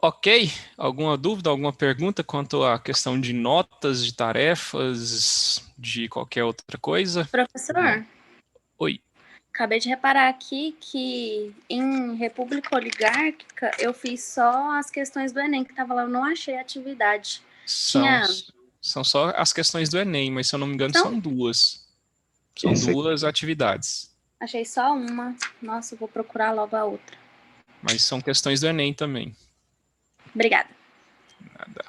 Ok, alguma dúvida, alguma pergunta quanto à questão de notas, de tarefas, de qualquer outra coisa? Professor, Oi. acabei de reparar aqui que em República Oligárquica eu fiz só as questões do Enem que estava lá, eu não achei a atividade. São, Tinha... são só as questões do Enem, mas se eu não me engano São? são duas. São duas atividades. Achei só uma. Nossa, eu vou procurar logo a outra. Mas são questões do Enem também. Obrigada. Nada.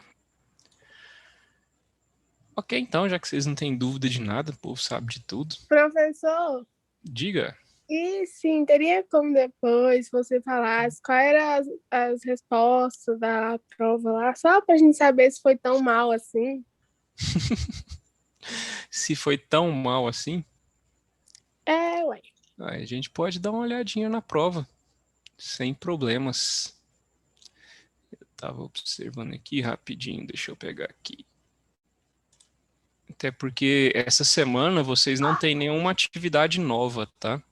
Ok, então, já que vocês não têm dúvida de nada, o povo sabe de tudo. Professor, Diga. e sim, teria como depois você falasse quais eram as respostas da prova lá, só pra gente saber se foi tão mal assim? Se foi tão mal assim, Ué. a gente pode dar uma olhadinha na prova, sem problemas. Eu tava observando aqui rapidinho, deixa eu pegar aqui. Até porque essa semana vocês não têm nenhuma atividade nova, tá?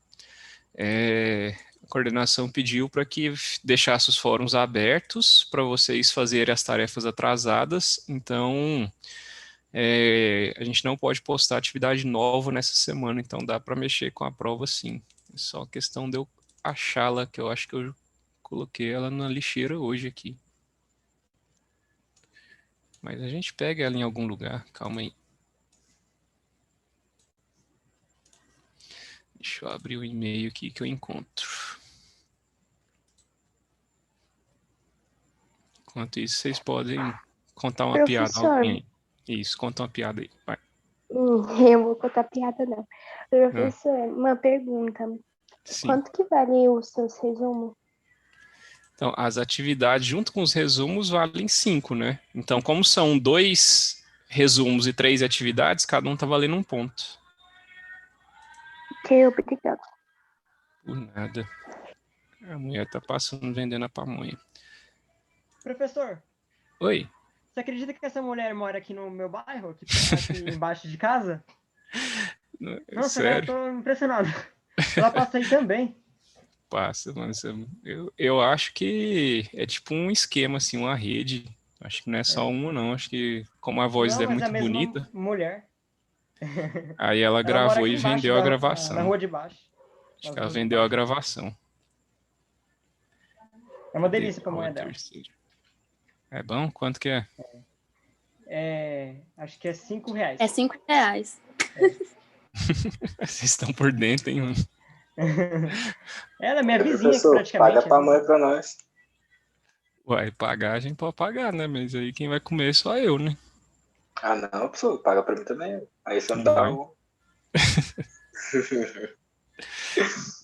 A coordenação pediu para que deixasse os fóruns abertos para vocês fazerem as tarefas atrasadas, então a gente não pode postar atividade nova nessa semana, então dá para mexer com a prova sim. É só questão de eu achá-la, que eu acho que eu coloquei ela na lixeira hoje aqui. Mas a gente pega ela em algum lugar, calma aí. Deixa eu abrir o e-mail aqui que eu encontro. Enquanto isso, vocês podem contar uma piada. Alguém aí. Isso, conta uma piada aí. Vai. Eu vou contar piada, não. Professor, uma pergunta. Sim. Quanto que vale os seus resumos? Então, as atividades junto com os resumos valem 5, né? Então, como são 2 resumos e 3 atividades, cada um tá valendo 1 ponto. Ok, obrigado. Por nada. A mulher tá passando, vendendo a pamonha. Professor. Oi. Você acredita que essa mulher mora aqui no meu bairro? Aqui embaixo de casa? Nossa, sério? Eu tô impressionado. Ela passa aí também. Passa, mas eu acho que é tipo um esquema, assim, uma rede. Acho que não é só uma, não. Acho que como a voz dela é muito bonita. Mulher. Aí ela gravou e vendeu a gravação. Na rua de baixo. Acho que ela vendeu a gravação. É uma delícia pra mulher dela. É bom? Quanto que é? Acho que é R$5. É R$5. Vocês estão por dentro, hein, mano? Ela é minha vizinha aqui, praticamente. Paga a pamonha pra nós. Uai, pagar a gente pode pagar, né? Mas aí quem vai comer é só eu, né? Ah, não, professor, paga pra mim também. Aí você não dá o...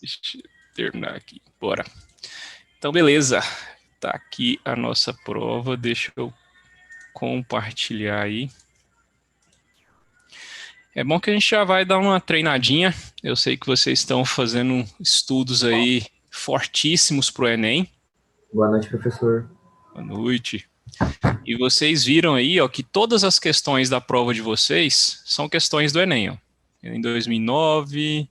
Deixa eu terminar aqui. Bora. Então, beleza. Tá aqui a nossa prova. Deixa eu compartilhar aí. É bom que a gente já vai dar uma treinadinha. Eu sei que vocês estão fazendo estudos aí fortíssimos pro Enem. Boa noite, professor. Boa noite. E vocês viram aí, ó, que todas as questões da prova de vocês são questões do Enem, ó. Em 2009,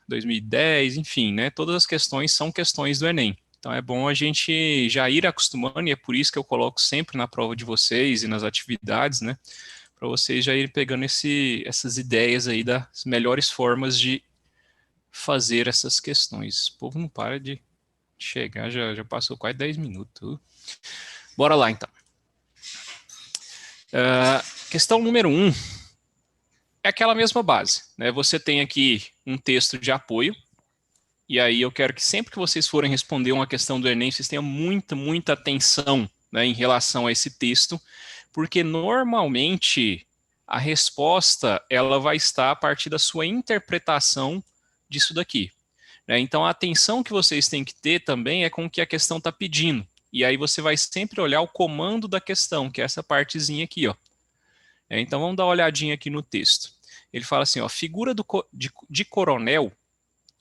2010, enfim, né? Todas as questões são questões do Enem. Então é bom a gente já ir acostumando, e é por isso que eu coloco sempre na prova de vocês e nas atividades, né? Para vocês já irem pegando essas ideias aí das melhores formas de fazer essas questões. O povo não para de chegar, já passou quase 10 minutos. Bora lá, então. Questão número 1 é aquela mesma base, né? Você tem aqui um texto de apoio, e aí eu quero que sempre que vocês forem responder uma questão do Enem, vocês tenham muita atenção, né, em relação a esse texto, porque normalmente a resposta ela vai estar a partir da sua interpretação disso daqui. Né? Então a atenção que vocês têm que ter também é com o que a questão está pedindo. E aí você vai sempre olhar o comando da questão, que é essa partezinha aqui, ó. Então vamos dar uma olhadinha aqui no texto. Ele fala assim, ó, figura de coronel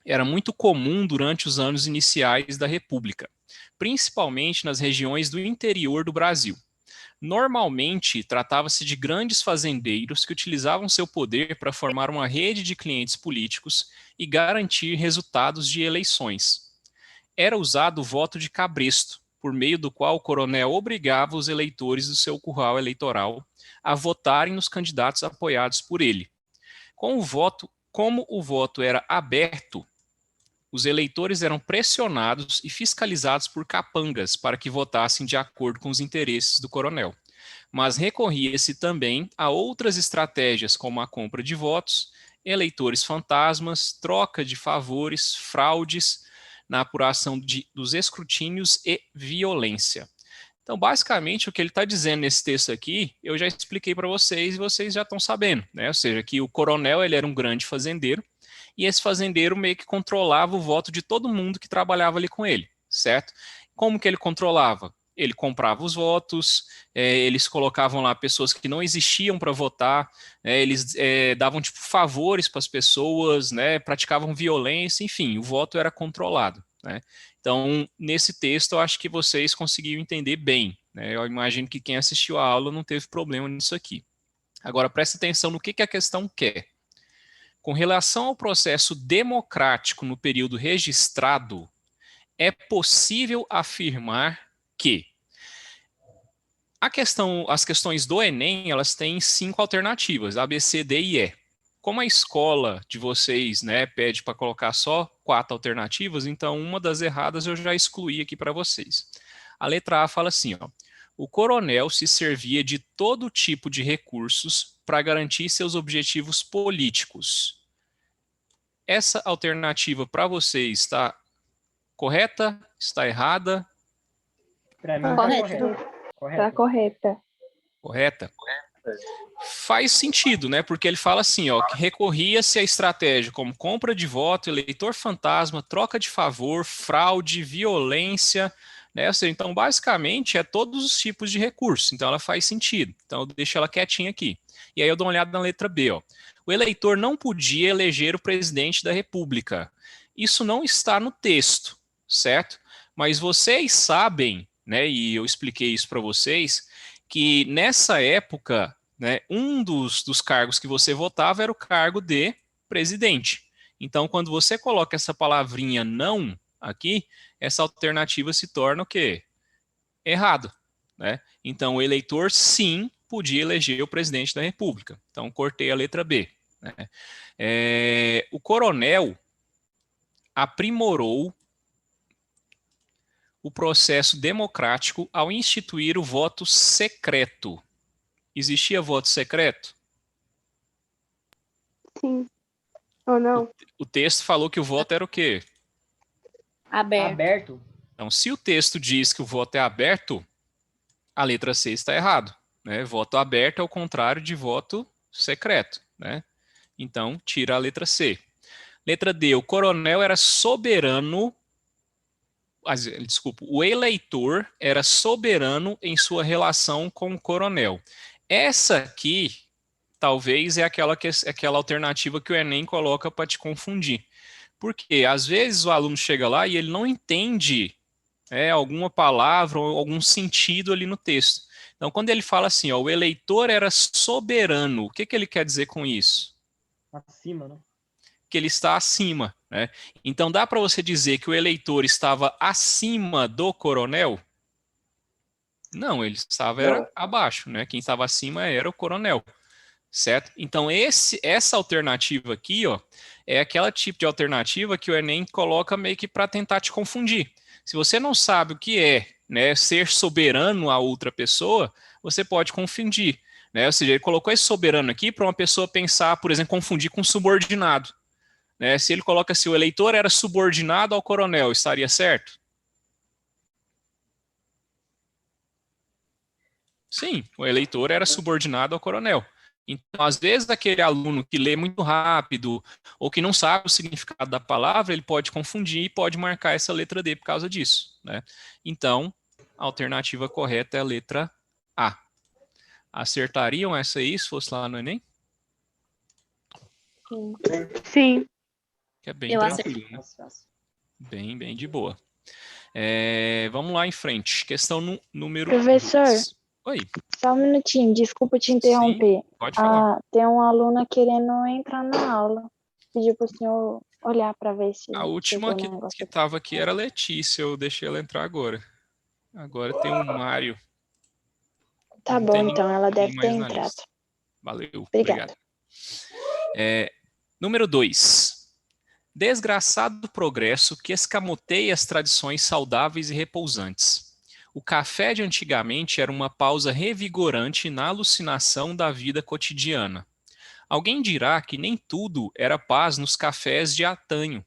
era muito comum durante os anos iniciais da República, principalmente nas regiões do interior do Brasil. Normalmente, tratava-se de grandes fazendeiros que utilizavam seu poder para formar uma rede de clientes políticos e garantir resultados de eleições. Era usado o voto de cabresto, por meio do qual o coronel obrigava os eleitores do seu curral eleitoral a votarem nos candidatos apoiados por ele. Como o voto era aberto, os eleitores eram pressionados e fiscalizados por capangas para que votassem de acordo com os interesses do coronel. Mas recorria-se também a outras estratégias, como a compra de votos, eleitores fantasmas, troca de favores, fraudes na apuração dos escrutínios e violência. Então, basicamente, o que ele está dizendo nesse texto aqui, eu já expliquei para vocês e vocês já estão sabendo, né? Ou seja, que o coronel ele era um grande fazendeiro e esse fazendeiro meio que controlava o voto de todo mundo que trabalhava ali com ele, certo? Como que ele controlava? Ele comprava os votos, eles colocavam lá pessoas que não existiam para votar, eles davam tipo favores para as pessoas, né, praticavam violência, enfim, o voto era controlado, né? Então, nesse texto, eu acho que vocês conseguiram entender bem, né? Eu imagino que quem assistiu a aula não teve problema nisso aqui. Agora, presta atenção no que a questão quer. Com relação ao processo democrático no período registrado, é possível afirmar que as questões do Enem, elas têm 5 alternativas, A, B, C, D e E. Como a escola de vocês, né, pede para colocar só 4 alternativas, então uma das erradas eu já excluí aqui para vocês. A letra A fala assim, ó, o coronel se servia de todo tipo de recursos para garantir seus objetivos políticos. Essa alternativa para vocês está correta? Está errada? Para mim, Correto. Tá correta. Correta? Faz sentido, né? Porque ele fala assim, ó, que recorria-se a estratégia como compra de voto, eleitor fantasma, troca de favor, fraude, violência, né? Ou seja, então, basicamente, é todos os tipos de recursos. Então, ela faz sentido. Então, eu deixo ela quietinha aqui. E aí eu dou uma olhada na letra B, ó. O eleitor não podia eleger o presidente da República. Isso não está no texto, certo? Mas vocês sabem, né, e eu expliquei isso para vocês, que nessa época, né, um dos cargos que você votava era o cargo de presidente. Então, quando você coloca essa palavrinha não aqui, essa alternativa se torna o quê? Errado, né? Então, o eleitor, sim, podia eleger o presidente da República. Então, cortei a letra B, né? O coronel aprimorou o processo democrático ao instituir o voto secreto. Existia voto secreto? Sim. Ou não? O texto falou que o voto era o quê? Aberto. Então, se o texto diz que o voto é aberto, a letra C está errado, né? Voto aberto é o contrário de voto secreto, né? Então, tira a letra C. Letra D, o coronel era soberano. Desculpa, o eleitor era soberano em sua relação com o coronel. Essa aqui, talvez, é aquela alternativa que o Enem coloca para te confundir. Porque, às vezes, o aluno chega lá e ele não entende alguma palavra ou algum sentido ali no texto. Então, quando ele fala assim, ó, o eleitor era soberano, o que ele quer dizer com isso? Acima, né? Que ele está acima, né? Então dá para você dizer que o eleitor estava acima do coronel? Não, ele estava abaixo, né? Quem estava acima era o coronel, certo? Então essa alternativa aqui, ó, é aquela tipo de alternativa que o Enem coloca meio que para tentar te confundir. Se você não sabe o que é, né, ser soberano a outra pessoa, você pode confundir, né? Ou seja, ele colocou esse soberano aqui para uma pessoa pensar, por exemplo, confundir com subordinado. Né? Se ele coloca assim, o eleitor era subordinado ao coronel, estaria certo? Sim, o eleitor era subordinado ao coronel. Então, às vezes, aquele aluno que lê muito rápido ou que não sabe o significado da palavra, ele pode confundir e pode marcar essa letra D por causa disso, né? Então, a alternativa correta é a letra A. Acertariam essa aí se fosse lá no Enem? Sim. Que é bem Eu tranquilo, né? Bem de boa. Vamos lá em frente. Questão número Professor. 2. Oi. Só um minutinho, desculpa te interromper. Sim, pode falar. Tem uma aluna querendo entrar na aula. Pediu para o senhor olhar para ver se... A última que estava aqui era a Letícia, eu deixei ela entrar agora. Agora tem o Mário. Tá Não bom, tem então, ela ninguém deve mais ter na entrado. lista. Valeu, Obrigada. obrigado. Número 2. Desgraçado progresso que escamoteia as tradições saudáveis e repousantes. O café de antigamente era uma pausa revigorante na alucinação da vida cotidiana. Alguém dirá que nem tudo era paz nos cafés de antanho,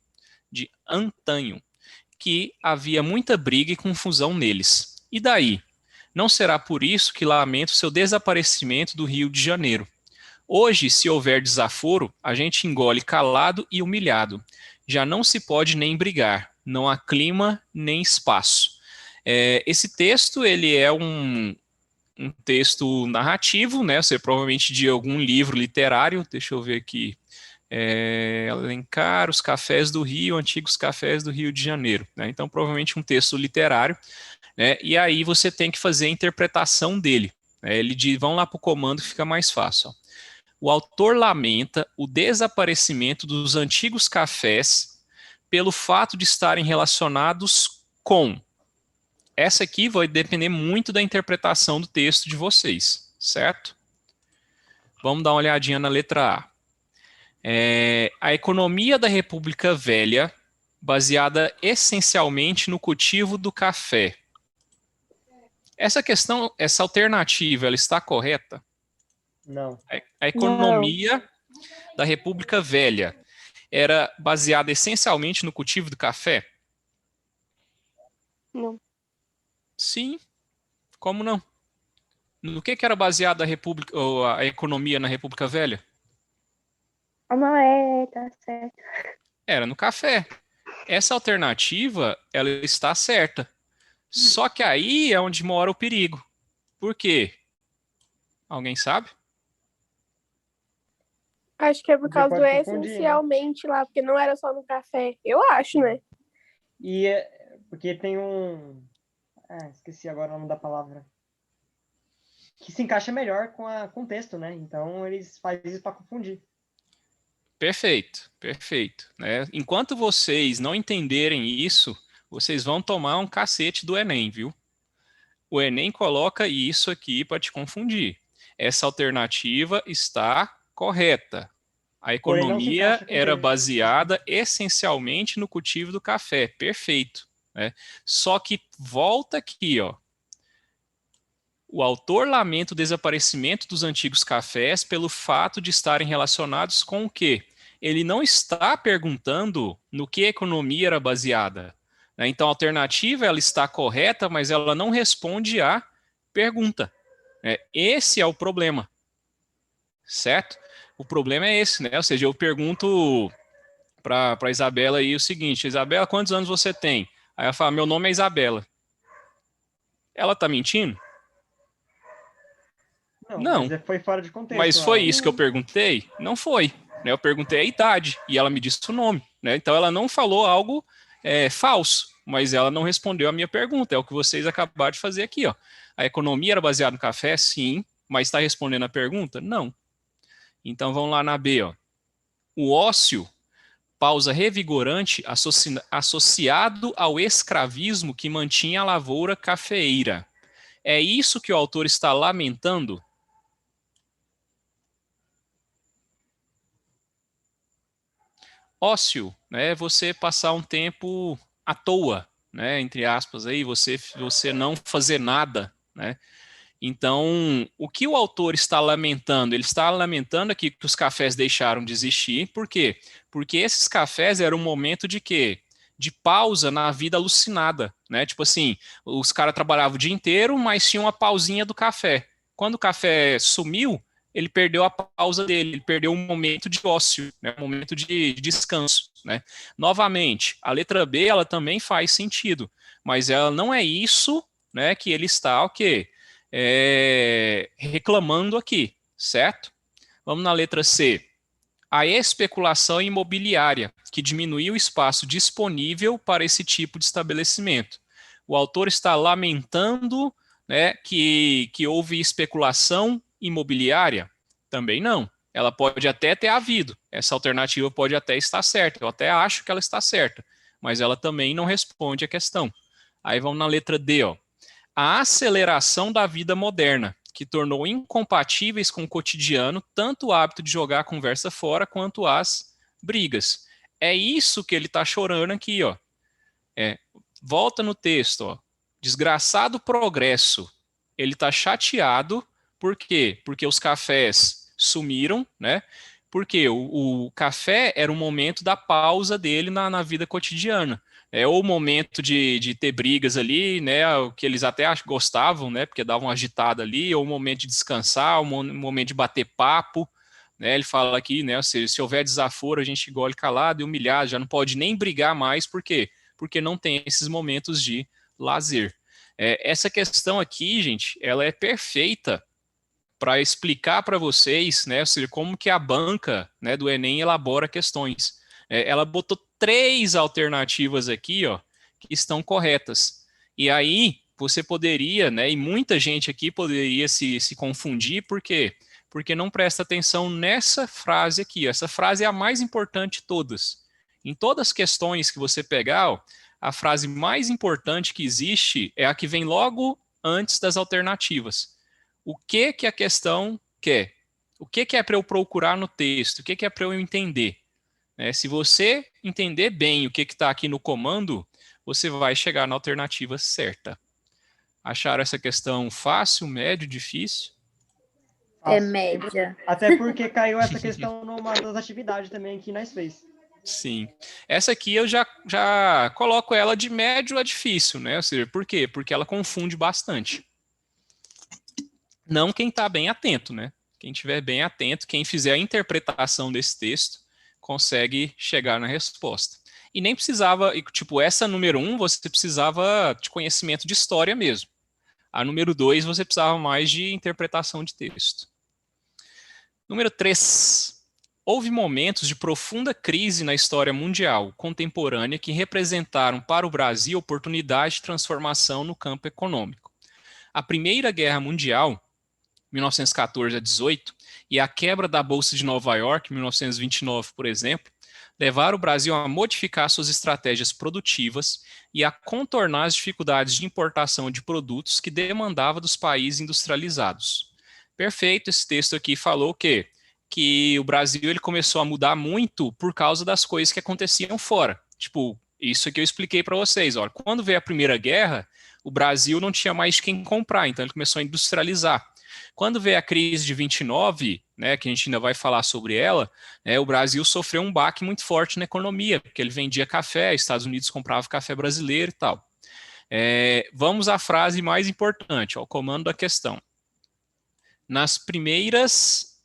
que havia muita briga e confusão neles. E daí? Não será por isso que lamento seu desaparecimento do Rio de Janeiro. Hoje, se houver desaforo, a gente engole calado e humilhado. Já não se pode nem brigar, não há clima nem espaço. Esse texto ele é um texto narrativo, né? Você provavelmente de algum livro literário. Deixa eu ver aqui. Elencar os cafés do Rio, antigos cafés do Rio de Janeiro. Né? Então, provavelmente um texto literário. Né? E aí você tem que fazer a interpretação dele. Né? Ele diz, vão lá para o comando que fica mais fácil. Ó. O autor lamenta o desaparecimento dos antigos cafés pelo fato de estarem relacionados com. Essa aqui vai depender muito da interpretação do texto de vocês, certo? Vamos dar uma olhadinha na letra A. A economia da República Velha, baseada essencialmente no cultivo do café. Essa questão, essa alternativa, ela está correta? Não. A economia da República Velha era baseada essencialmente no cultivo do café? Não. Sim. Como não? No que era baseada a economia na República Velha? Não, tá certo. Era no café. Essa alternativa, ela está certa. Só que aí é onde mora o perigo. Por quê? Alguém sabe? Acho que é por Você causa do pode confundir, né? essencialmente lá, porque não era só no café. Eu acho, né? E porque tem um... esqueci agora o nome da palavra. Que se encaixa melhor com o texto, né? Então eles fazem isso para confundir. Perfeito, perfeito. Né? Enquanto vocês não entenderem isso, vocês vão tomar um cacete do Enem, viu? O Enem coloca isso aqui para te confundir. Essa alternativa está correta. A Porém, não se economia encaixa com o era texto. baseada essencialmente no cultivo do café. Perfeito. Né? Só que volta aqui, ó. O autor lamenta o desaparecimento dos antigos cafés pelo fato de estarem relacionados com o quê? Ele não está perguntando no que a economia era baseada. Né? Então, a alternativa ela está correta, mas ela não responde à pergunta. Né? Esse é o problema. Certo? O problema é esse, né? Ou seja, eu pergunto para a Isabela aí o seguinte: Isabela, quantos anos você tem? Aí ela fala, meu nome é Isabela. Ela está mentindo? Não. Mas foi fora de contexto. Mas foi isso que eu perguntei? Não foi. Né? Eu perguntei a idade e ela me disse o nome. Né? Então ela não falou algo falso, mas ela não respondeu a minha pergunta. É o que vocês acabaram de fazer aqui. Ó. A economia era baseada no café? Sim. Mas está respondendo a pergunta? Não. Então vamos lá na B. Ó. O ócio, pausa revigorante associado ao escravismo que mantinha a lavoura cafeeira. É isso que o autor está lamentando? Ócio, né, você passar um tempo à toa, né, entre aspas, aí, você não fazer nada, né? Então, o que o autor está lamentando? Ele está lamentando aqui que os cafés deixaram de existir. Por quê? Porque esses cafés eram um momento de quê? De pausa na vida alucinada, né? Tipo assim, os caras trabalhavam o dia inteiro, mas tinha uma pausinha do café. Quando o café sumiu, ele perdeu a pausa dele, ele perdeu um momento de ócio, né? Um momento de descanso, né? Novamente, a letra B, ela também faz sentido, mas ela não é isso, né, que ele está, o quê? Reclamando aqui, certo? Vamos na letra C. A especulação imobiliária, que diminuiu o espaço disponível para esse tipo de estabelecimento. O autor está lamentando, né, que houve especulação imobiliária? Também não. Ela pode até ter havido. Essa alternativa pode até estar certa. Eu até acho que ela está certa. Mas ela também não responde a questão. Aí vamos na letra D, ó. a aceleração da vida moderna, que tornou incompatíveis com o cotidiano tanto o hábito de jogar a conversa fora quanto as brigas. É isso que ele está chorando aqui, ó. Volta no texto, ó. Desgraçado progresso. Ele está chateado, por quê? Porque os cafés sumiram, né? Porque o café era o momento da pausa dele na vida cotidiana. É o momento de ter brigas ali, né? O que eles até gostavam, né? Porque davam uma agitada ali, ou o momento de descansar, o momento de bater papo. Né? Ele fala aqui, né? Se houver desaforo, a gente engole calado e humilhado, já não pode nem brigar mais, por quê? Porque não tem esses momentos de lazer. Essa questão aqui, gente, ela é perfeita para explicar para vocês, né, ou seja, como que a banca, né, do Enem elabora questões. Ela botou 3 alternativas aqui, ó, que estão corretas. E aí você poderia, né, e muita gente aqui poderia se confundir, por quê? Porque não presta atenção nessa frase aqui. Essa frase é a mais importante de todas. Em todas as questões que você pegar, ó, a frase mais importante que existe é a que vem logo antes das alternativas. O que a questão quer? O que é para eu procurar no texto? O que é para eu entender? Se você entender bem o que está aqui no comando, você vai chegar na alternativa certa. Acharam essa questão fácil, médio, difícil? É média. Até porque caiu essa questão numa das atividades também que nós fez. Sim. Essa aqui eu já coloco ela de médio a difícil, né? Ou seja, por quê? Porque ela confunde bastante. Não quem está bem atento, né? Quem estiver bem atento, quem fizer a interpretação desse texto, consegue chegar na resposta. E nem precisava, tipo, essa número 1, você precisava de conhecimento de história mesmo. A número 2, você precisava mais de interpretação de texto. Número 3. Houve momentos de profunda crise na história mundial contemporânea que representaram para o Brasil oportunidade de transformação no campo econômico. A Primeira Guerra Mundial, 1914 a 18, e a quebra da Bolsa de Nova York, 1929, por exemplo, levaram o Brasil a modificar suas estratégias produtivas e a contornar as dificuldades de importação de produtos que demandava dos países industrializados. Perfeito, esse texto aqui falou o quê? Que o Brasil ele começou a mudar muito por causa das coisas que aconteciam fora. Tipo, isso que eu expliquei para vocês. Olha, quando veio a Primeira Guerra, o Brasil não tinha mais quem comprar, então ele começou a industrializar. Quando veio a crise de 29, né, que a gente ainda vai falar sobre ela, o Brasil sofreu um baque muito forte na economia, porque ele vendia café, Estados Unidos comprava café brasileiro e tal. Vamos à frase mais importante, ao comando da questão. Nas primeiras,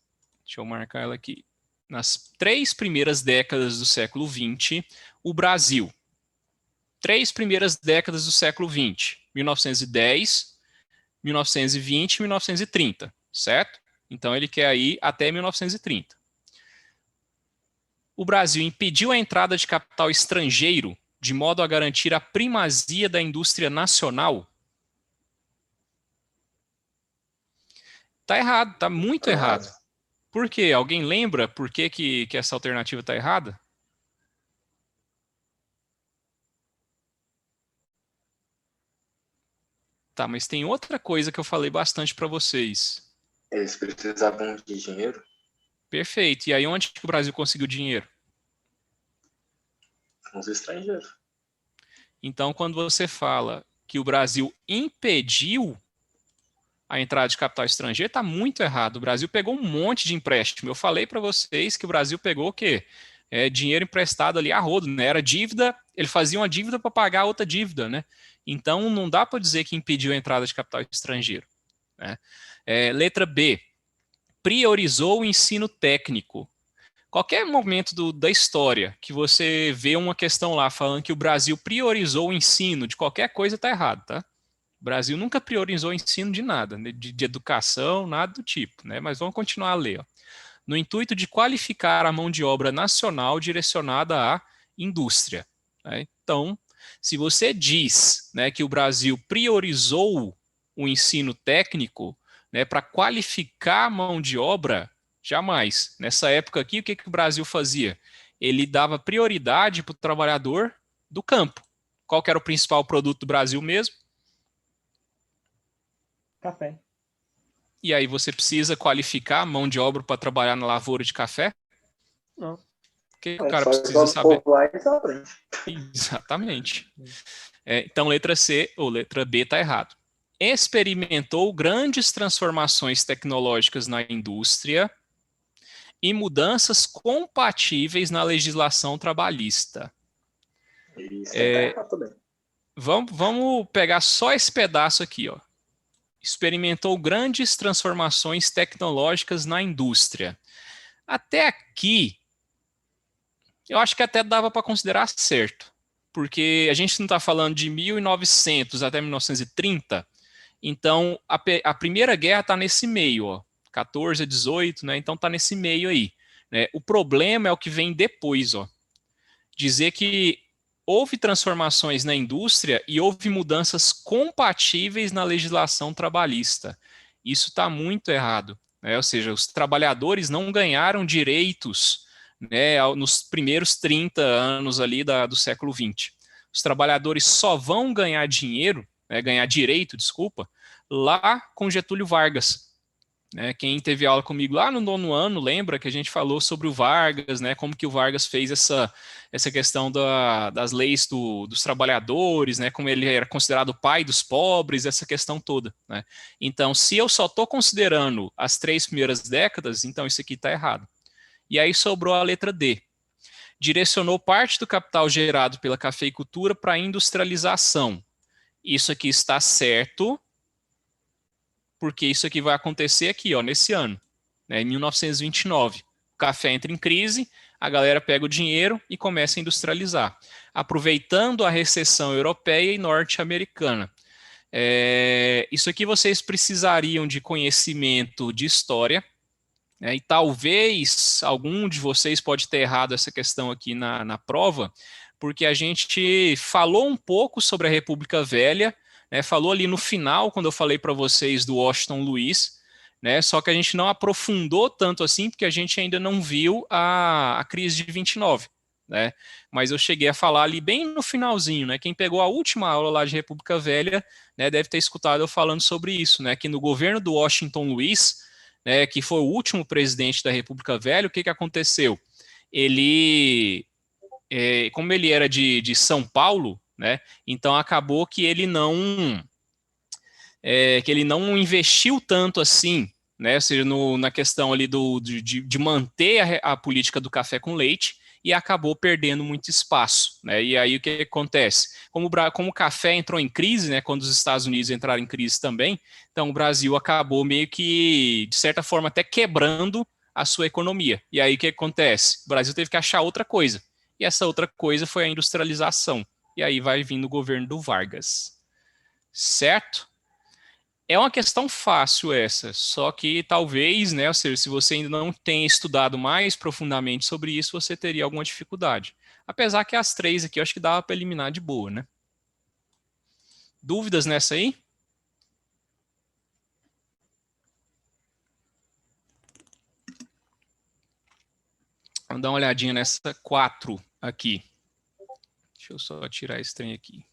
deixa eu marcar ela aqui, nas 3 primeiras décadas do século XX, o Brasil, 3 primeiras décadas do século XX, 1910, 1920 e 1930, certo? Então ele quer ir até 1930. O Brasil impediu a entrada de capital estrangeiro de modo a garantir a primazia da indústria nacional? Tá errado, tá muito errado. Por quê? Alguém lembra por que essa alternativa tá errada? Tá, mas tem outra coisa que eu falei bastante para vocês. Eles precisavam de dinheiro? Perfeito. E aí onde que o Brasil conseguiu dinheiro? Com os estrangeiros. Então, quando você fala que o Brasil impediu a entrada de capital estrangeiro, está muito errado. O Brasil pegou um monte de empréstimo. Eu falei para vocês que o Brasil pegou o quê? Dinheiro emprestado ali a rodo, né? Era dívida, ele fazia uma dívida para pagar outra dívida, né? Então, não dá para dizer que impediu a entrada de capital estrangeiro. Né? Letra B. Priorizou o ensino técnico. Qualquer momento da história que você vê uma questão lá falando que o Brasil priorizou o ensino de qualquer coisa, está errado, tá? O Brasil nunca priorizou o ensino de nada, de educação, nada do tipo, né? Mas vamos continuar a ler. Ó. No intuito de qualificar a mão de obra nacional direcionada à indústria. Né? Então, se você diz, né, que o Brasil priorizou o ensino técnico, né, para qualificar a mão de obra, jamais. Nessa época aqui, o que o Brasil fazia? Ele dava prioridade para o trabalhador do campo. Qual que era o principal produto do Brasil mesmo? Café. E aí você precisa qualificar a mão de obra para trabalhar na lavoura de café? Não. Porque o cara Só precisa o saber. povo lá e só aprende. Exatamente. Então, letra C ou letra B está errado. Experimentou grandes transformações tecnológicas na indústria e mudanças compatíveis na legislação trabalhista. Isso aí tá errado também. Vamos pegar só esse pedaço aqui, ó. Experimentou grandes transformações tecnológicas na indústria. Até aqui, eu acho que até dava para considerar certo, porque a gente não está falando de 1900 até 1930, então a Primeira Guerra está nesse meio, ó, 14 a 18, né? Então está nesse meio aí. Né? O problema é o que vem depois, ó. Dizer que houve transformações na indústria e houve mudanças compatíveis na legislação trabalhista. Isso está muito errado. Né? Ou seja, os trabalhadores não ganharam direitos, né, nos primeiros 30 anos ali do século XX. Os trabalhadores só vão ganhar dinheiro, né, ganhar direito, desculpa, lá com Getúlio Vargas. Né, quem teve aula comigo lá no 9º ano, lembra que a gente falou sobre o Vargas, né, como que o Vargas fez essa questão das leis dos trabalhadores, né, como ele era considerado o pai dos pobres, essa questão toda. Né. Então, se eu só estou considerando as 3 primeiras décadas, então isso aqui está errado. E aí sobrou a letra D. Direcionou parte do capital gerado pela cafeicultura para a industrialização. Isso aqui está certo, porque isso aqui vai acontecer aqui, ó, nesse ano, né, em 1929. O café entra em crise, a galera pega o dinheiro e começa a industrializar, aproveitando a recessão europeia e norte-americana. Isso aqui vocês precisariam de conhecimento de história, né, e talvez algum de vocês pode ter errado essa questão aqui na prova, porque a gente falou um pouco sobre a República Velha, né, falou ali no final, quando eu falei para vocês do Washington Luiz, né, só que a gente não aprofundou tanto assim, porque a gente ainda não viu a crise de 29. Né, mas eu cheguei a falar ali bem no finalzinho. Né, quem pegou a última aula lá de República Velha, né, deve ter escutado eu falando sobre isso, né, que no governo do Washington Luiz, né, que foi o último presidente da República Velha, o que aconteceu? Ele, como ele era de São Paulo, né, então acabou que ele não investiu tanto assim, né, ou seja, na questão ali de manter a política do café com leite, e acabou perdendo muito espaço. Né, e aí o que acontece? Como o café entrou em crise, né, quando os Estados Unidos entraram em crise também, então o Brasil acabou meio que, de certa forma, até quebrando a sua economia. E aí o que acontece? O Brasil teve que achar outra coisa, e essa outra coisa foi a industrialização. E aí vai vindo o governo do Vargas. Certo? É uma questão fácil essa, só que talvez, né, ou seja, se você ainda não tem estudado mais profundamente sobre isso, você teria alguma dificuldade. Apesar que as 3 aqui eu acho que dava para eliminar de boa, né? Dúvidas nessa aí? Vamos dar uma olhadinha nessa 4 aqui. Deixa eu só tirar esse trem aqui.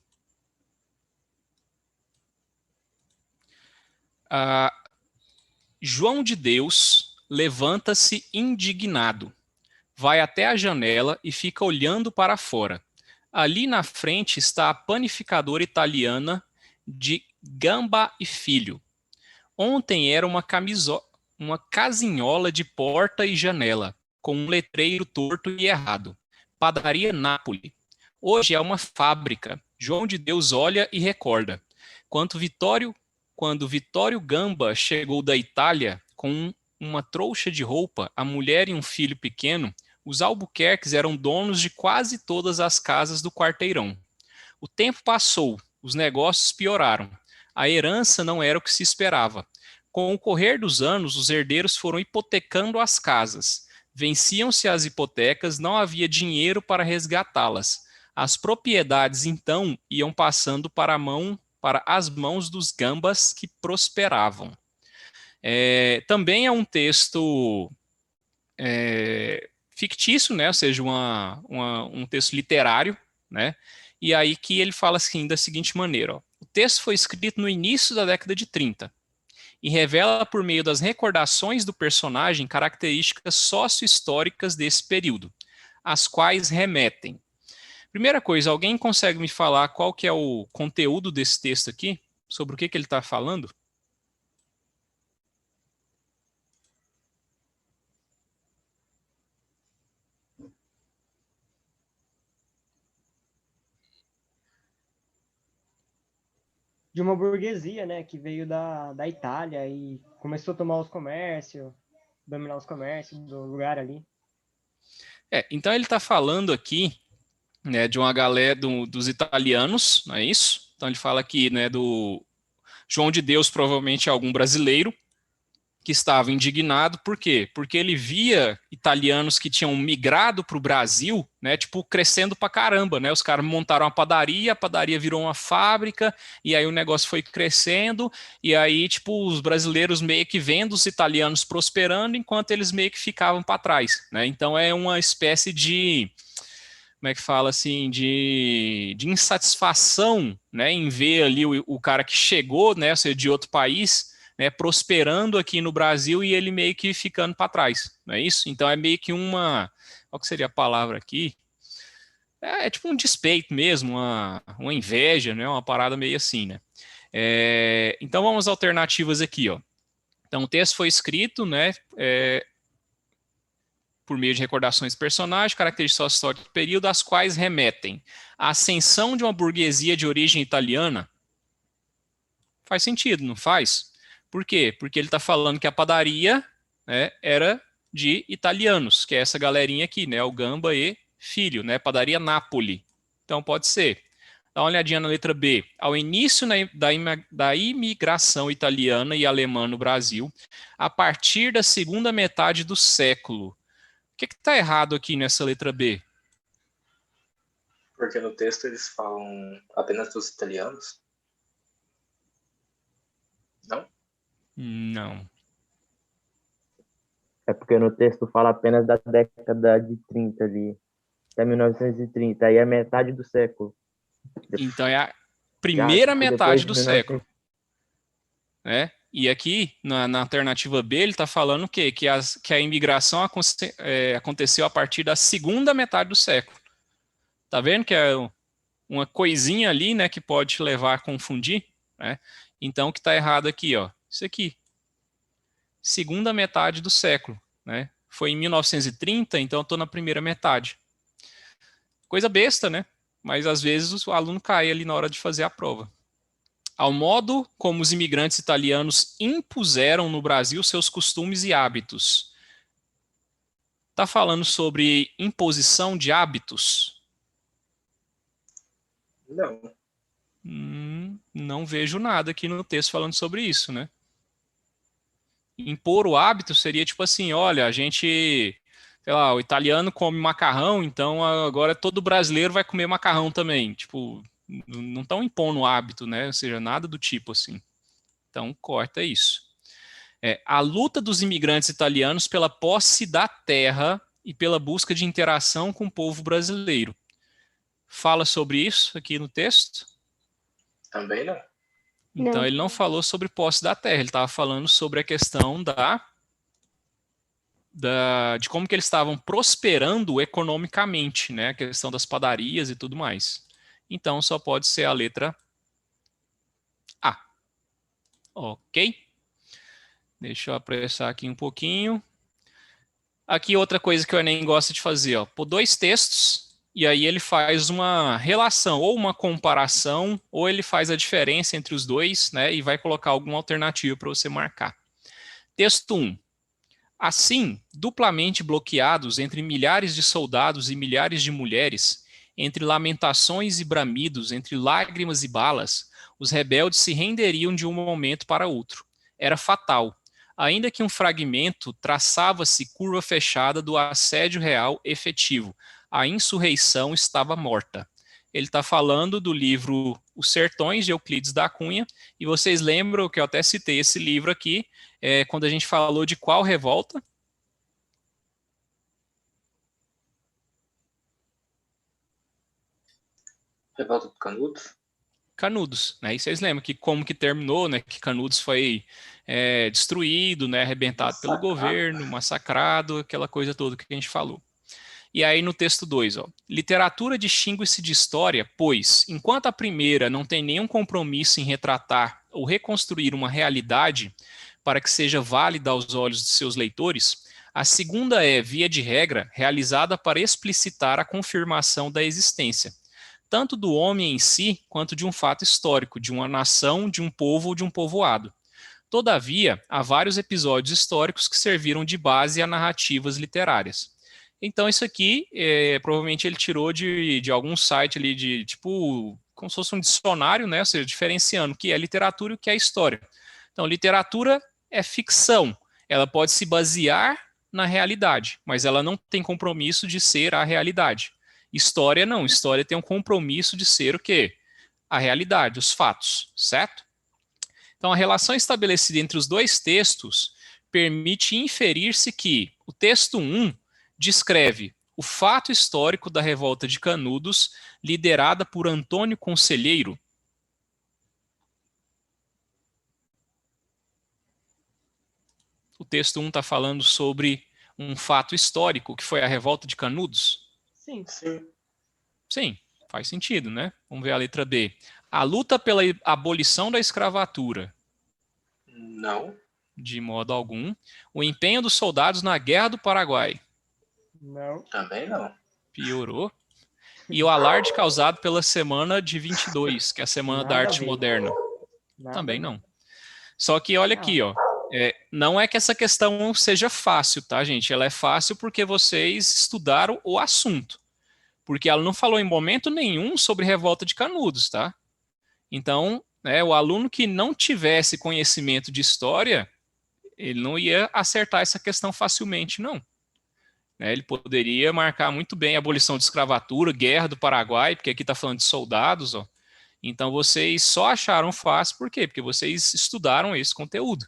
João de Deus levanta-se indignado, vai até a janela e fica olhando para fora. Ali na frente está a panificadora italiana de Gamba e Filho. Ontem era uma casinhola de porta e janela, com um letreiro torto e errado. Padaria Nápoli. Hoje é uma fábrica. João de Deus olha e recorda. Quando Vittorio Gamba chegou da Itália com uma trouxa de roupa, a mulher e um filho pequeno, os Albuquerques eram donos de quase todas as casas do quarteirão. O tempo passou, os negócios pioraram. A herança não era o que se esperava. Com o correr dos anos, os herdeiros foram hipotecando as casas. Venciam-se as hipotecas, não havia dinheiro para resgatá-las. As propriedades, então, iam passando para as mãos dos Gambas que prosperavam. Também é um texto fictício, né? Ou seja, um texto literário, né? E aí que ele fala assim, da seguinte maneira, ó, o texto foi escrito no início da década de 30, e revela por meio das recordações do personagem características sócio-históricas desse período, às quais remetem. Primeira coisa, alguém consegue me falar qual que é o conteúdo desse texto aqui? Sobre o que ele está falando? De uma burguesia, né, que veio da Itália e começou a tomar os comércios, dominar os comércios do lugar ali. Então ele está falando aqui, né, de uma galera dos italianos, não é isso? Então ele fala aqui, né, do João de Deus, provavelmente algum brasileiro, que estava indignado, por quê? Porque ele via italianos que tinham migrado para o Brasil, né, tipo, crescendo pra caramba, né, os caras montaram uma padaria, a padaria virou uma fábrica, e aí o negócio foi crescendo, e aí, tipo, os brasileiros meio que vendo os italianos prosperando, enquanto eles meio que ficavam para trás, né, então é uma espécie de, como é que fala assim, de insatisfação, né, em ver ali o cara que chegou, né, ou seja, de outro país, né, prosperando aqui no Brasil e ele meio que ficando para trás, não é isso? Então é meio que qual que seria a palavra aqui? É tipo um despeito mesmo, uma inveja, né, uma parada meio assim, né? Então vamos às alternativas aqui, ó. Então o texto foi escrito, né, por meio de recordações de personagens, características históricas do período, às quais remetem a ascensão de uma burguesia de origem italiana. Faz sentido, não faz? Por quê? Porque ele está falando que a padaria, né, era de italianos, que é essa galerinha aqui, né, o Gamba e Filho, né, padaria Napoli. Então pode ser. Dá uma olhadinha na letra B. Ao início da imigração italiana e alemã no Brasil, a partir da segunda metade do século. O que está errado aqui nessa letra B? Porque no texto eles falam apenas dos italianos? Não? Não. É porque no texto fala apenas da década de 30 ali, até 1930, aí é metade do século. Então é a Já, primeira tipo, metade depois do de 1900. século. Né? E aqui, na alternativa B, ele está falando o quê? Que a imigração aconteceu a partir da segunda metade do século. Tá vendo que é uma coisinha ali, né, que pode levar a confundir? Né? Então, o que está errado aqui, ó, isso aqui, segunda metade do século. Né? Foi em 1930, então eu estou na primeira metade. Coisa besta, né? Mas às vezes o aluno cai ali na hora de fazer a prova. Ao modo como os imigrantes italianos impuseram no Brasil seus costumes e hábitos. Está falando sobre imposição de hábitos? Não. Não vejo nada aqui no texto falando sobre isso, né? Impor o hábito seria tipo assim, olha, a gente, sei lá, o italiano come macarrão, então agora todo brasileiro vai comer macarrão também. Tipo, não estão impondo o hábito, né? Ou seja, nada do tipo assim. Então, corta isso. A luta dos imigrantes italianos pela posse da terra e pela busca de interação com o povo brasileiro. Fala sobre isso aqui no texto? Também não. Então, Não. ele não falou sobre posse da terra, ele estava falando sobre a questão de como que eles estavam prosperando economicamente, né? A questão das padarias e tudo mais. Então, só pode ser a letra A. Ok? Deixa eu apressar aqui um pouquinho. Aqui outra coisa que o Enem gosta de fazer, ó, por dois textos, e aí ele faz uma relação, ou uma comparação, ou ele faz a diferença entre os dois, né, e vai colocar alguma alternativa para você marcar. Texto 1. Assim, duplamente bloqueados entre milhares de soldados e milhares de mulheres, entre lamentações e bramidos, entre lágrimas e balas, os rebeldes se renderiam de um momento para outro. Era fatal. Ainda que um fragmento traçava-se curva fechada do assédio real efetivo. A insurreição estava morta. Ele está falando do livro Os Sertões, de Euclides da Cunha, e vocês lembram que eu até citei esse livro aqui, quando a gente falou de qual revolta? Revolta do Canudos? Canudos, né? E vocês lembram que como que terminou, né? Que Canudos foi destruído, né? Arrebentado pelo governo, massacrado, aquela coisa toda que a gente falou. E aí no texto 2, ó, literatura distingue-se de história, pois, enquanto a primeira não tem nenhum compromisso em retratar ou reconstruir uma realidade para que seja válida aos olhos de seus leitores, a segunda é, via de regra, realizada para explicitar a confirmação da existência, tanto do homem em si, quanto de um fato histórico, de uma nação, de um povo ou de um povoado. Todavia, há vários episódios históricos que serviram de base a narrativas literárias. Então, isso aqui, provavelmente ele tirou de algum site ali, de tipo, como se fosse um dicionário, né? Ou seja, diferenciando o que é literatura e o que é história. Então, literatura é ficção. Ela pode se basear na realidade, mas ela não tem compromisso de ser a realidade. História não. História tem um compromisso de ser o quê? A realidade, os fatos, certo? Então, a relação estabelecida entre os dois textos permite inferir-se que o texto 1 descreve o fato histórico da revolta de Canudos, liderada por Antônio Conselheiro. O texto 1 está falando sobre um fato histórico, que foi a revolta de Canudos? Sim. Sim, faz sentido, né? Vamos ver a letra B. A luta pela abolição da escravatura. Não. De modo algum. O empenho dos soldados na Guerra do Paraguai. Não. Também não. Piorou. E o alarde causado pela Semana de 22, que é a Semana da Nada a Arte ver. Moderna. Nada Também a ver. não. Só que olha aqui, ó. Não é que essa questão seja fácil, tá, gente? Ela é fácil porque vocês estudaram o assunto. Porque ela não falou em momento nenhum sobre revolta de Canudos, tá? Então, o aluno que não tivesse conhecimento de história, ele não ia acertar essa questão facilmente, não. Ele poderia marcar muito bem a abolição de escravatura, guerra do Paraguai, porque aqui está falando de soldados, ó. Então vocês só acharam fácil, por quê? Porque vocês estudaram esse conteúdo.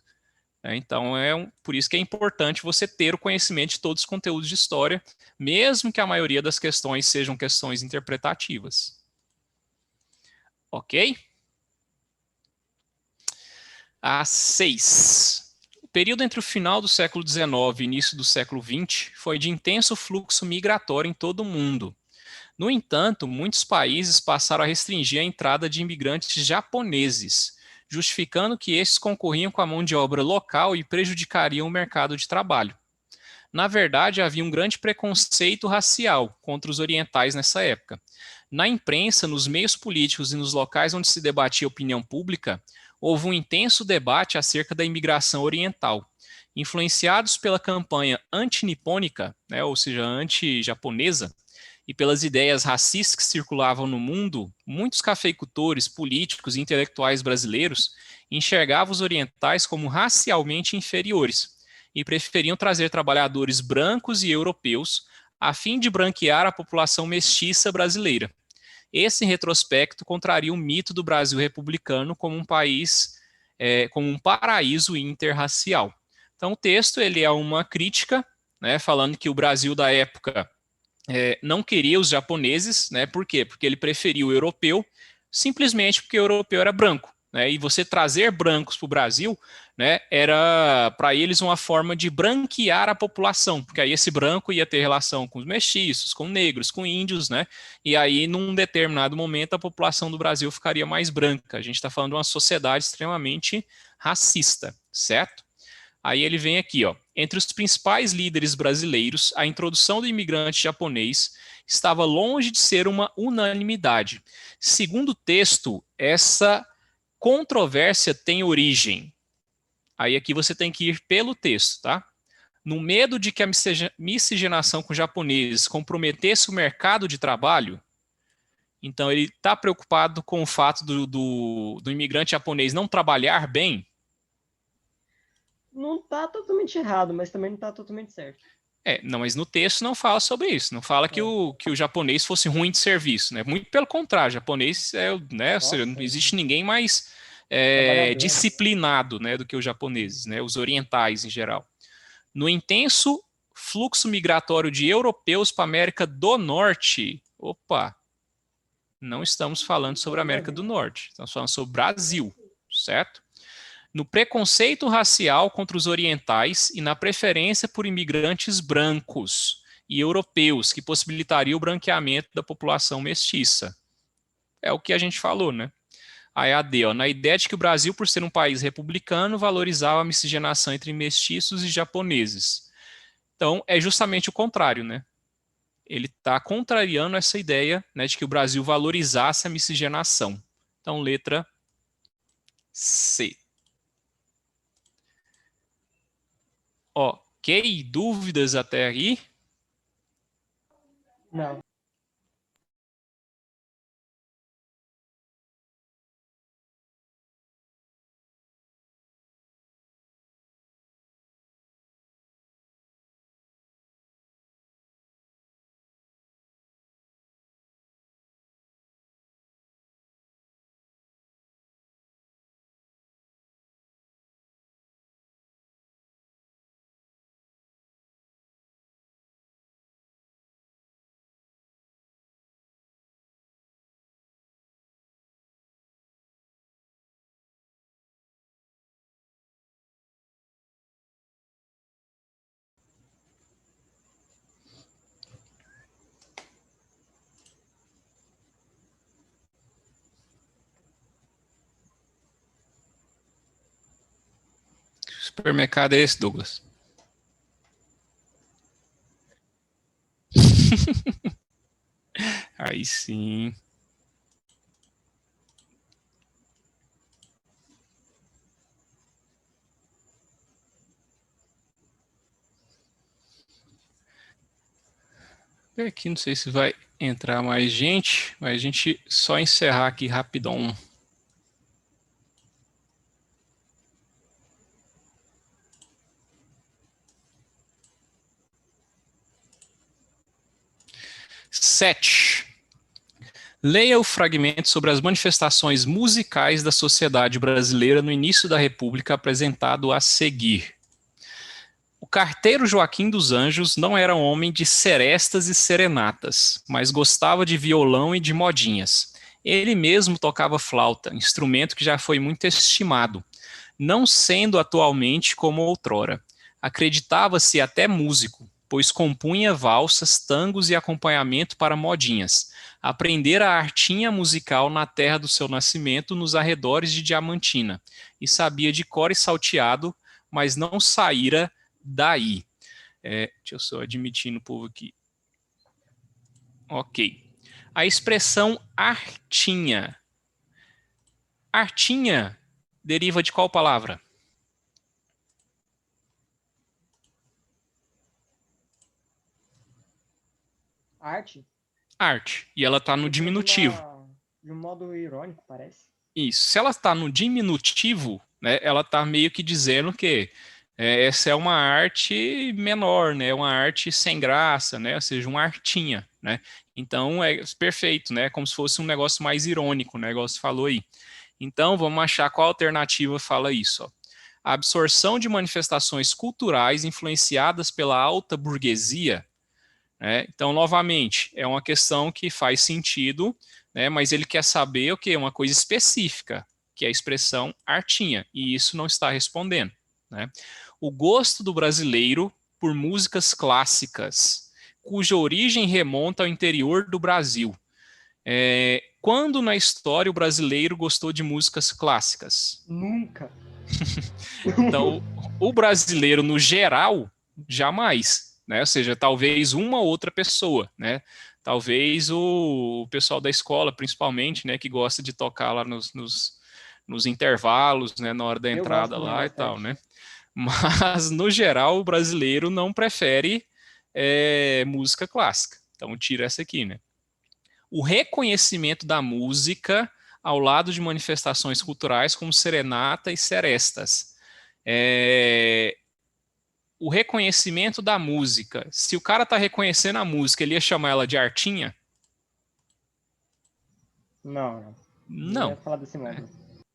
Então por isso que é importante você ter o conhecimento de todos os conteúdos de história, mesmo que a maioria das questões sejam questões interpretativas. Ok? A 6. O período entre o final do século XIX e início do século XX foi de intenso fluxo migratório em todo o mundo. No entanto, muitos países passaram a restringir a entrada de imigrantes japoneses, justificando que estes concorriam com a mão de obra local e prejudicariam o mercado de trabalho. Na verdade, havia um grande preconceito racial contra os orientais nessa época. Na imprensa, nos meios políticos e nos locais onde se debatia a opinião pública, houve um intenso debate acerca da imigração oriental. Influenciados pela campanha anti-nipônica, ou seja, anti-japonesa, e pelas ideias racistas que circulavam no mundo, muitos cafeicultores, políticos e intelectuais brasileiros enxergavam os orientais como racialmente inferiores e preferiam trazer trabalhadores brancos e europeus a fim de branquear a população mestiça brasileira. Esse retrospecto contraria o mito do Brasil republicano como um país, como um paraíso interracial. Então, o texto ele é uma crítica, falando que o Brasil da época não queria os japoneses, por quê? Porque ele preferia o europeu, simplesmente porque o europeu era branco. E você trazer brancos para o Brasil, era para eles uma forma de branquear a população, porque aí esse branco ia ter relação com os mestiços, com negros, com índios, e aí num determinado momento a população do Brasil ficaria mais branca. A gente está falando de uma sociedade extremamente racista, certo? Aí ele vem aqui, ó. Entre os principais líderes brasileiros, a introdução do imigrante japonês estava longe de ser uma unanimidade. Segundo o texto, essa controvérsia tem origem. Aí aqui você tem que ir pelo texto, tá? No medo de que a miscigenação com japoneses comprometesse o mercado de trabalho, então ele está preocupado com o fato do imigrante japonês não trabalhar bem. Não está totalmente errado, mas também não está totalmente certo. Não, mas no texto não fala sobre isso, não fala que o japonês fosse ruim de serviço, Muito pelo contrário, o japonês ou seja, não existe ninguém mais disciplinado, do que os japoneses, os orientais em geral. No intenso fluxo migratório de europeus para a América do Norte, Não estamos falando sobre a América do Norte. Estamos falando sobre o Brasil, certo? No preconceito racial contra os orientais e na preferência por imigrantes brancos e europeus, que possibilitaria o branqueamento da população mestiça. É o que a gente falou, né? Aí a D, ó, na ideia de que o Brasil, por ser um país republicano, valorizava a miscigenação entre mestiços e japoneses. Então, é justamente o contrário, né? Ele está contrariando essa ideia, né, de que o Brasil valorizasse a miscigenação. Então, letra C. Ok, dúvidas até aí? Não. Que supermercado é esse, Douglas? Aí sim. Aqui não sei se vai entrar mais gente, mas a gente só encerrar aqui rapidão. Sete. Leia o fragmento sobre as manifestações musicais da sociedade brasileira no início da República, apresentado a seguir. O carteiro Joaquim dos Anjos não era um homem de serestas e serenatas, mas gostava de violão e de modinhas. Ele mesmo tocava flauta, instrumento que já foi muito estimado, não sendo atualmente como outrora. Acreditava-se até músico, pois compunha valsas, tangos e acompanhamento para modinhas. Aprendera a artinha musical na terra do seu nascimento, nos arredores de Diamantina, e sabia de cor e salteado, mas não saíra daí. Deixa eu só admitir no povo aqui. Ok. A expressão artinha. Artinha deriva de qual palavra? Arte? Arte. E ela está no diminutivo. De um modo irônico, parece. Isso. Se ela está no diminutivo, né, ela está meio que dizendo que essa é uma arte menor, né, uma arte sem graça, né, ou seja, uma artinha, né. Então é perfeito, né, como se fosse um negócio mais irônico, né, igual você falou aí. Então vamos achar qual alternativa fala isso. Ó. A absorção de manifestações culturais influenciadas pela alta burguesia. Né? Então, novamente, é uma questão que faz sentido, né, mas ele quer saber o que? Uma coisa específica, que é a expressão artinha, e isso não está respondendo. Né? O gosto do brasileiro por músicas clássicas, cuja origem remonta ao interior do Brasil. Quando na história o brasileiro gostou de músicas clássicas? Nunca. Então, o brasileiro, no geral, jamais. Né? Ou seja, talvez uma outra pessoa, né? Talvez o pessoal da escola, principalmente, né, que gosta de tocar lá nos intervalos, né, na hora da entrada lá e tal, né? Mas, no geral, o brasileiro não prefere música clássica. Então, tira essa aqui, né? O reconhecimento da música ao lado de manifestações culturais como serenata e serestas. O reconhecimento da música. Se o cara tá reconhecendo a música, ele ia chamar ela de artinha? Não. Não. Ia falar desse modo.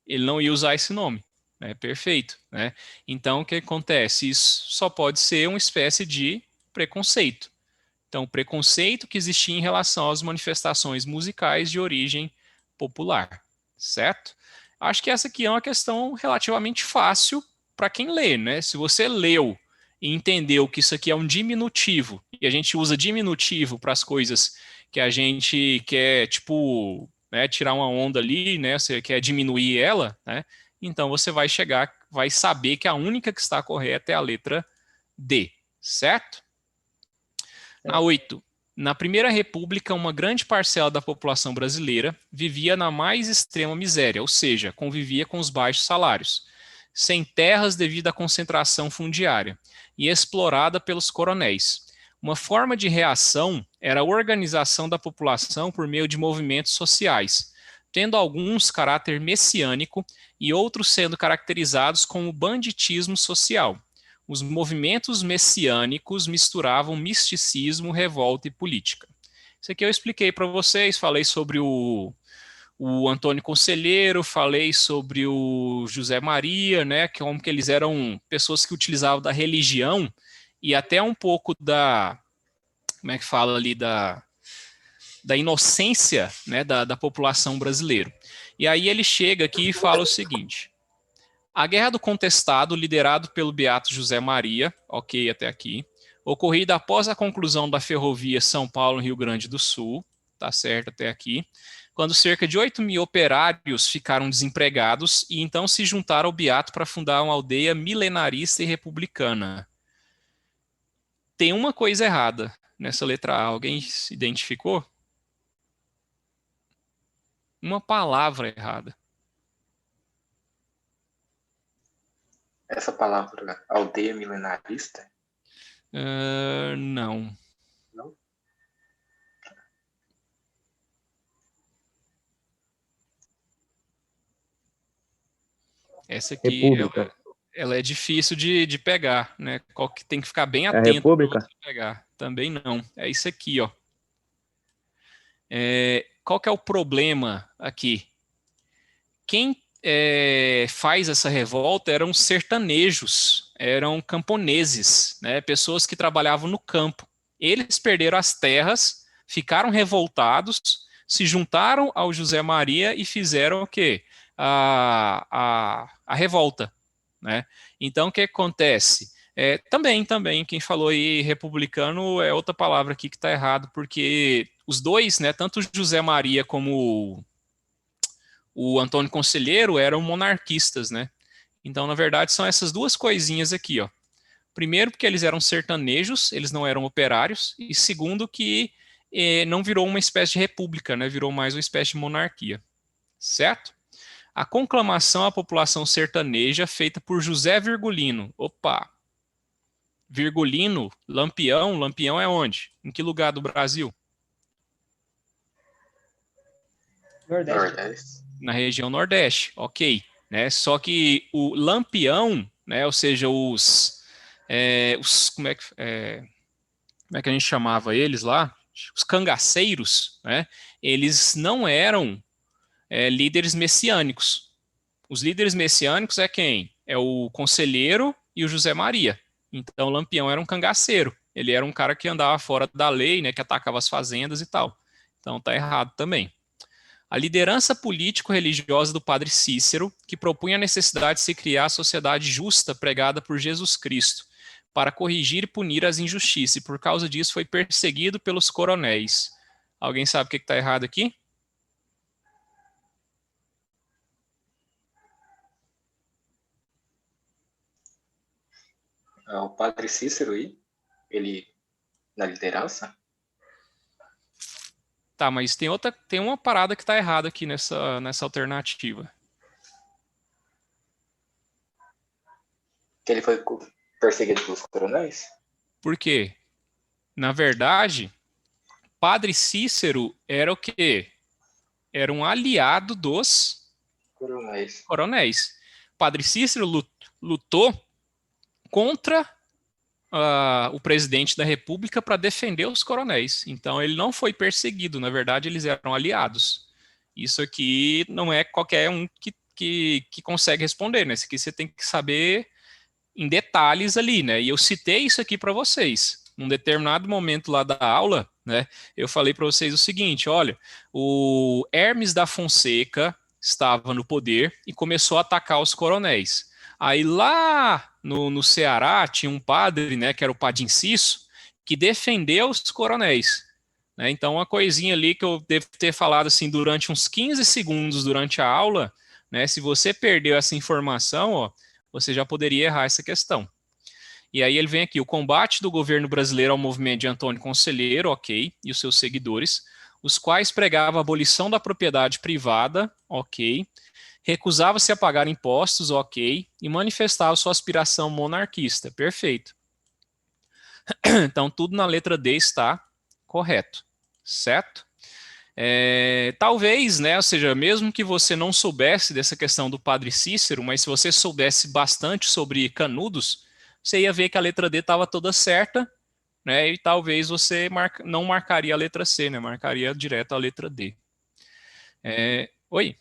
Ele não ia usar esse nome. Né? Perfeito. Né? Então, o que acontece? Isso só pode ser uma espécie de preconceito. Então, o preconceito que existia em relação às manifestações musicais de origem popular, certo? Acho que essa aqui é uma questão relativamente fácil para quem lê, né? Se você leu e entendeu que isso aqui é um diminutivo, e a gente usa diminutivo para as coisas que a gente quer, tipo, né, tirar uma onda ali, né? Você quer diminuir ela, né? Então você vai saber que a única que está correta é a letra D, certo? Na 8. Na Primeira República, uma grande parcela da população brasileira vivia na mais extrema miséria, ou seja, convivia com os baixos salários, sem terras devido à concentração fundiária e explorada pelos coronéis. Uma forma de reação era a organização da população por meio de movimentos sociais, tendo alguns caráter messiânico e outros sendo caracterizados como banditismo social. Os movimentos messiânicos misturavam misticismo, revolta e política. Isso aqui eu expliquei para vocês, falei sobre o Antônio Conselheiro, falei sobre o José Maria, né, como que eles eram pessoas que utilizavam da religião e até um pouco da, como é que fala ali, da inocência, né, da população brasileira. E aí ele chega aqui e fala o seguinte: a Guerra do Contestado, liderado pelo beato José Maria, ok até aqui, ocorrida após a conclusão da ferrovia São Paulo-Rio Grande do Sul, tá certo até aqui, quando cerca de 8.000 operários ficaram desempregados e então se juntaram ao beato para fundar uma aldeia milenarista e republicana. Tem uma coisa errada nessa letra A, alguém se identificou? Uma palavra errada. Essa palavra aldeia milenarista? Não. Não? Essa aqui República. ela é difícil de pegar, né? Tem que ficar bem É atento para República? você pegar. Também não. É isso aqui, ó. Qual que é o problema aqui? Quem faz essa revolta eram sertanejos, eram camponeses, né? Pessoas que trabalhavam no campo. Eles perderam as terras, ficaram revoltados, se juntaram ao José Maria e fizeram o quê? A revolta, né? Então, o que acontece? Também, quem falou aí republicano é outra palavra aqui que está errado, porque os dois, né, tanto o José Maria como o Antônio Conselheiro eram monarquistas, né? Então, na verdade, são essas duas coisinhas aqui, ó. Primeiro, porque eles eram sertanejos, eles não eram operários, e segundo, que não virou uma espécie de república, né? Virou mais uma espécie de monarquia, certo? A conclamação à população sertaneja feita por José Virgulino. Opa! Virgulino, Lampião. Lampião é onde? Em que lugar do Brasil? Nordeste. Na região Nordeste, ok. Né? Só que o Lampião, né, ou seja, como é que a gente chamava eles lá? Os cangaceiros, né? Eles não eram líderes messiânicos. Os líderes messiânicos é quem? É o Conselheiro e o José Maria. Então, o Lampião era um cangaceiro. Ele era um cara que andava fora da lei, né, que atacava as fazendas e tal. Então, tá errado também. A liderança político-religiosa do padre Cícero, que propunha a necessidade de se criar a sociedade justa pregada por Jesus Cristo, para corrigir e punir as injustiças, e por causa disso foi perseguido pelos coronéis. Alguém sabe o que está errado aqui? O padre Cícero aí, ele na liderança? Tá, mas tem uma parada que está errada aqui nessa alternativa. Que ele foi perseguido pelos coronéis? Por quê? Na verdade, padre Cícero era o quê? Era um aliado dos coronéis. Padre Cícero lutou contra o presidente da República para defender os coronéis. Então, ele não foi perseguido. Na verdade, eles eram aliados. Isso aqui não é qualquer um que consegue responder, né? Isso aqui você tem que saber em detalhes ali, né? E eu citei isso aqui para vocês. num determinado momento lá da aula, né, eu falei para vocês o seguinte, olha, o Hermes da Fonseca estava no poder e começou a atacar os coronéis. Aí lá no Ceará tinha um padre, né, que era o Padre Inciso, que defendeu os coronéis. Né? Então, uma coisinha ali que eu devo ter falado assim durante uns 15 segundos durante a aula, né, se você perdeu essa informação, ó, você já poderia errar essa questão. E aí ele vem aqui, o combate do governo brasileiro ao movimento de Antônio Conselheiro, ok, e os seus seguidores, os quais pregavam a abolição da propriedade privada, ok, recusava-se a pagar impostos, ok, e manifestava sua aspiração monarquista, perfeito. Então, tudo na letra D está correto, certo? Talvez, né, ou seja, mesmo que você não soubesse dessa questão do Padre Cícero, mas se você soubesse bastante sobre Canudos, você ia ver que a letra D estava toda certa, né, e talvez você não marcaria a letra C, né, marcaria direto a letra D. Oi?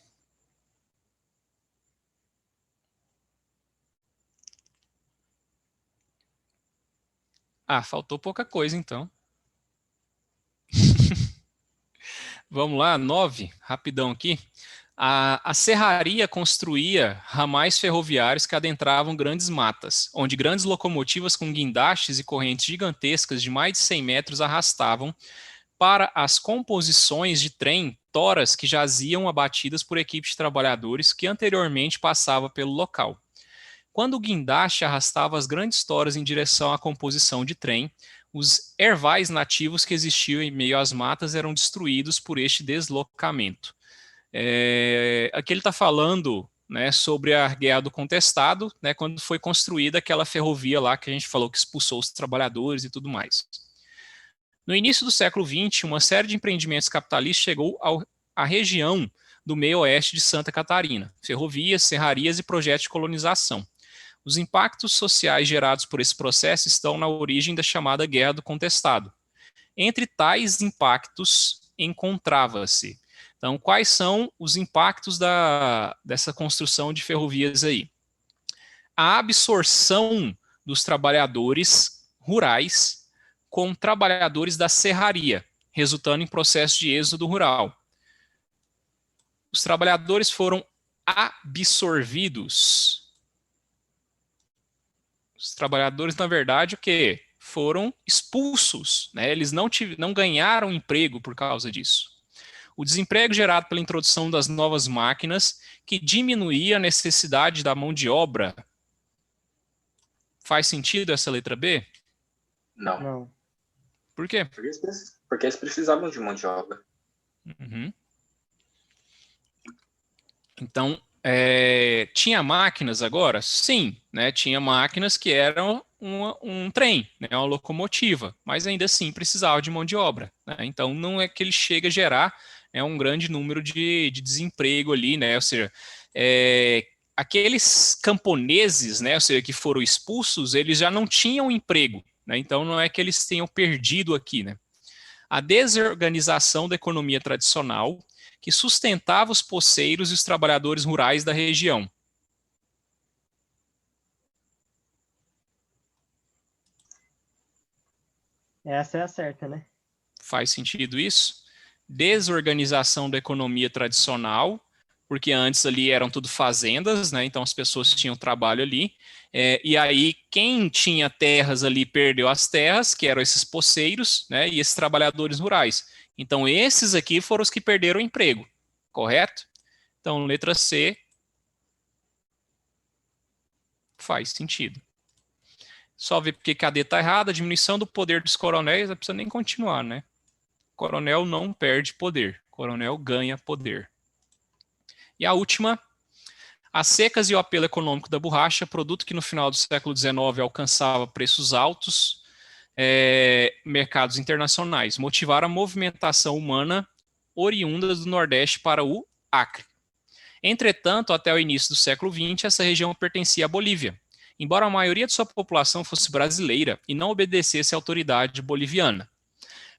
Ah, faltou pouca coisa, então. Vamos lá, 9, rapidão aqui. A serraria construía ramais ferroviários que adentravam grandes matas, onde grandes locomotivas com guindastes e correntes gigantescas de mais de 100 metros arrastavam para as composições de trem toras que jaziam abatidas por equipes de trabalhadores que anteriormente passavam pelo local. Quando o guindaste arrastava as grandes toras em direção à composição de trem, os ervais nativos que existiam em meio às matas eram destruídos por este deslocamento. Aqui ele está falando, né, sobre a Guerra do Contestado, né, quando foi construída aquela ferrovia lá que a gente falou que expulsou os trabalhadores e tudo mais. No início do século XX, uma série de empreendimentos capitalistas chegou à região do meio-oeste de Santa Catarina, ferrovias, serrarias e projetos de colonização. Os impactos sociais gerados por esse processo estão na origem da chamada Guerra do Contestado. Entre tais impactos encontrava-se. Então, quais são os impactos dessa construção de ferrovias aí? A absorção dos trabalhadores rurais com trabalhadores da serraria, resultando em processo de êxodo rural. Os trabalhadores foram absorvidos. Os trabalhadores, na verdade, o quê? Foram expulsos, né? Eles não ganharam emprego por causa disso. O desemprego gerado pela introdução das novas máquinas, que diminuía a necessidade da mão de obra. Faz sentido essa letra B? Não. Por quê? Porque eles precisavam de mão de obra. Uhum. Então, tinha máquinas agora? Sim, né? Tinha máquinas que eram um trem, né? Uma locomotiva, mas ainda assim precisava de mão de obra. Né? Então, não é que ele chega a gerar um grande número de desemprego ali, né? Ou seja, aqueles camponeses, né? Ou seja, que foram expulsos, eles já não tinham emprego, né? Então, não é que eles tenham perdido aqui, né? A desorganização da economia tradicional que sustentava os poceiros e os trabalhadores rurais da região. Essa é a certa, né? Faz sentido isso? Desorganização da economia tradicional, porque antes ali eram tudo fazendas, né? Então as pessoas tinham trabalho ali. E aí quem tinha terras ali perdeu as terras, que eram esses poceiros, né? E esses trabalhadores rurais. Então esses aqui foram os que perderam o emprego, correto? Então letra C faz sentido. Só ver porque que a D está errada, a diminuição do poder dos coronéis, não precisa nem continuar, né? Coronel não perde poder, coronel ganha poder. E a última, as secas e o apelo econômico da borracha, produto que no final do século XIX alcançava preços altos, mercados internacionais, motivaram a movimentação humana oriunda do Nordeste para o Acre. Entretanto, até o início do século XX, essa região pertencia à Bolívia, embora a maioria de sua população fosse brasileira e não obedecesse à autoridade boliviana.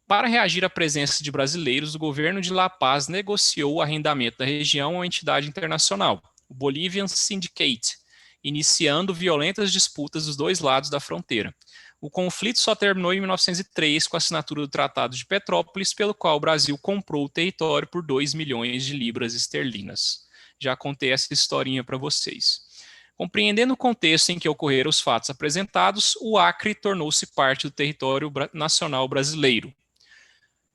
Para reagir à presença de brasileiros, o governo de La Paz negociou o arrendamento da região a uma entidade internacional, o Bolivian Syndicate, iniciando violentas disputas dos dois lados da fronteira. O conflito só terminou em 1903 com a assinatura do Tratado de Petrópolis, pelo qual o Brasil comprou o território por 2 milhões de libras esterlinas. Já contei essa historinha para vocês. Compreendendo o contexto em que ocorreram os fatos apresentados, o Acre tornou-se parte do território nacional brasileiro,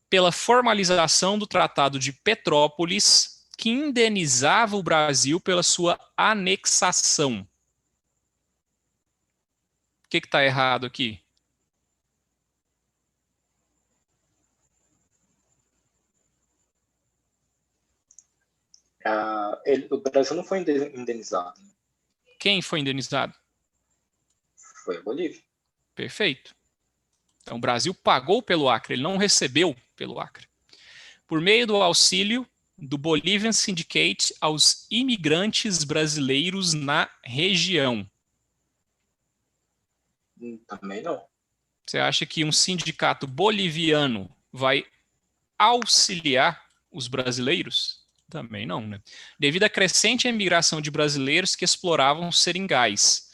pela formalização do Tratado de Petrópolis, que indenizava o Brasil pela sua anexação. O que está errado aqui? O Brasil não foi indenizado. Quem foi indenizado? Foi a Bolívia. Perfeito. Então, o Brasil pagou pelo Acre, ele não recebeu pelo Acre. Por meio do auxílio do Bolivian Syndicate aos imigrantes brasileiros na região. Também não. Você acha que um sindicato boliviano vai auxiliar os brasileiros? Também não, né? Devido à crescente imigração de brasileiros que exploravam seringais.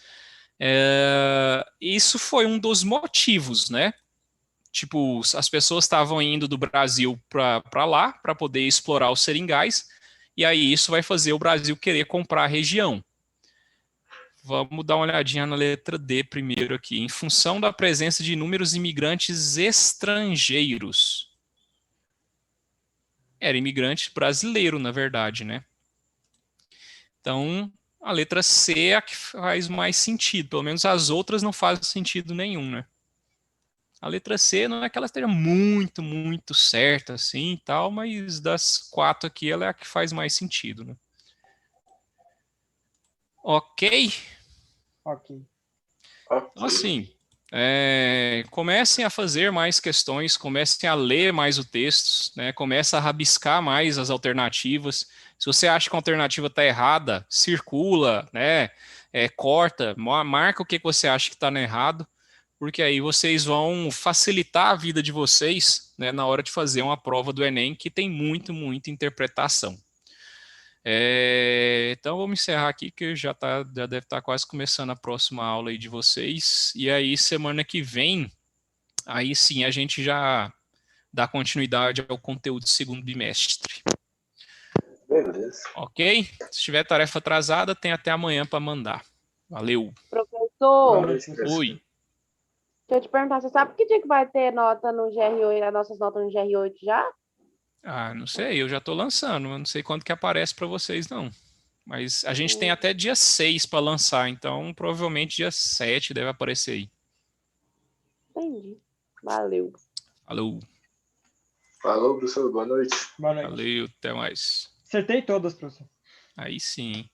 Isso foi um dos motivos, né? Tipo, as pessoas estavam indo do Brasil para lá para poder explorar os seringais, e aí isso vai fazer o Brasil querer comprar a região. Vamos dar uma olhadinha na letra D primeiro aqui. Em função da presença de inúmeros imigrantes estrangeiros. Era imigrante brasileiro, na verdade, né? Então, a letra C é a que faz mais sentido. Pelo menos as outras não fazem sentido nenhum, né? A letra C não é que ela esteja muito, muito certa assim e tal, mas das 4 aqui ela é a que faz mais sentido, né? Ok? Ok. Então, assim, comecem a fazer mais questões, comecem a ler mais o texto, né? Comecem a rabiscar mais as alternativas. Se você acha que a alternativa está errada, circula, né? Corta, marca o que você acha que está errado, porque aí vocês vão facilitar a vida de vocês, né, na hora de fazer uma prova do Enem, que tem muita interpretação. Então, vamos encerrar aqui, que já deve estar quase começando a próxima aula aí de vocês. E aí, semana que vem, aí sim a gente já dá continuidade ao conteúdo do segundo bimestre. Beleza. Ok? Se tiver tarefa atrasada, tem até amanhã para mandar. Valeu. Professor, Oi. deixa eu te perguntar, você sabe que dia que vai ter nota no GR8, as nossas notas no GR8 já? Não sei, eu já estou lançando, eu não sei quando que aparece para vocês, não. Mas a gente tem até dia 6 para lançar, então provavelmente dia 7 deve aparecer aí. Entendi. Valeu. Falou. Falou, professor. Boa noite. Boa noite. Valeu, até mais. Acertei todas, professor. Aí sim.